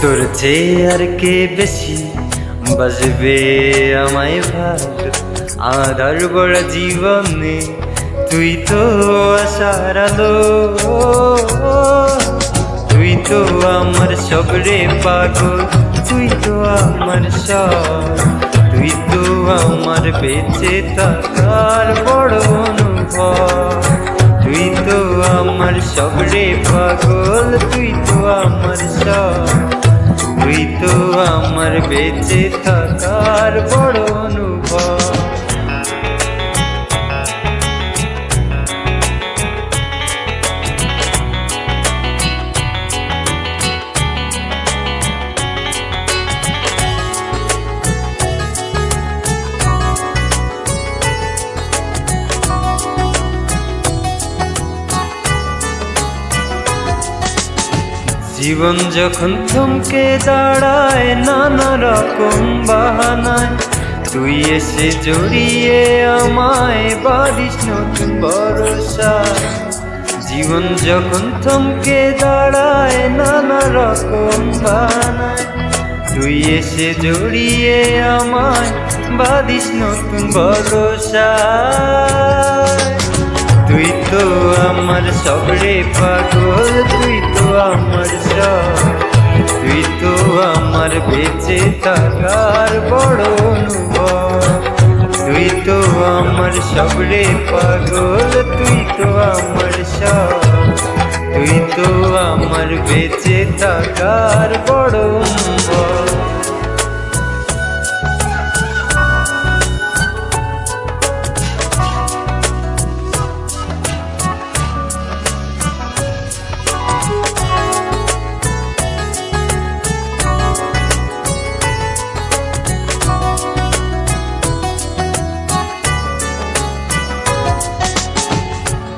তোর চেয়ে আর কে বেশি বাজবে আমায় ভালো আধার গড়া জীবনে তুই তো আশার আলো তুই তো আমার সব রে পাগল তুই তো আমার সব তুই তো আমার বেঁচে থাকার বড় অনুভব তুই তো আমার সব রে পাগল তুই তো আমার সব তুই তো আমার বেঁচে থাকার বড় অনুভব জীবন যখন থমকে দাঁড়ায় নানা রকম বাহানায় তুই এসে জড়িয়ে আমায় বাঁধিস নতুন ভরসা জীবন যখন থমকে দাঁড়ায় নানা রকম বাহানায় তুই এসে জড়িয়ে আমায় বাঁধিস নতুন ভরসা তুই তো আমার সব রে পাগল তুই তো আমার সব তুই তো আমার বেঁচে থাকার বড় অনুভব তুই তো আমার সব রে পাগল তুই তো আমার সব তুই তো আমার বেঁচে থাকার বড় অনুভব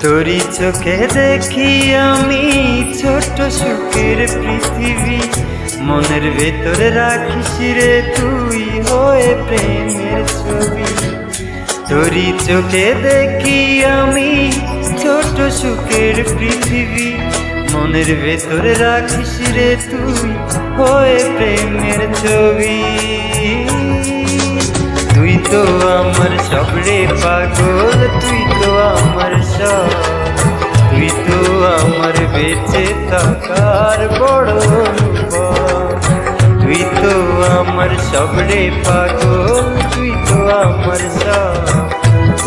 তোরি চোখে দেখি আমি ছোট সুখের পৃথিবী মনের ভেতরে রাখিস রে তুই হয়ে প্রেমের ছবি তোরি চোখে দেখি আমি ছোট সুখের পৃথিবী মনের ভেতরে রাখিস রে তুই হয়ে প্রেমের ছবি তুই তো আমার সব রে পাগল তুই তো আমার সব তুই তো আমার বেঁচে থাকার বড় অনুভব তুই তো আমার সব রে পাগল তুই তো আমার সব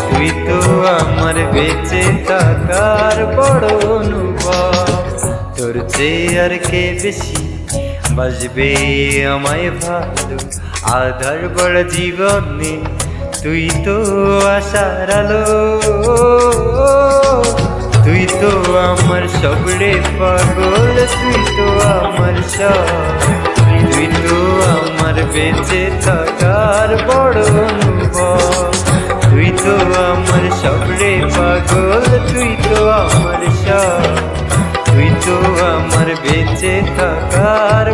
তুই তো আমার বেঁচে থাকার বড় অনুভব তোর চেয়ে আর কে বেশি বাজবে আমায় ভালো আধার বড় জীবনে তুই তো আশার আলো তুই তো আমার সব রে পাগল তুই তো আমার সব তুই তো আমার বেঁচে থাকার বড় অনুভব তুই তো আমার সব রে পাগল তুই তো আমার সব তুই তো আমার বেঁচে থাকার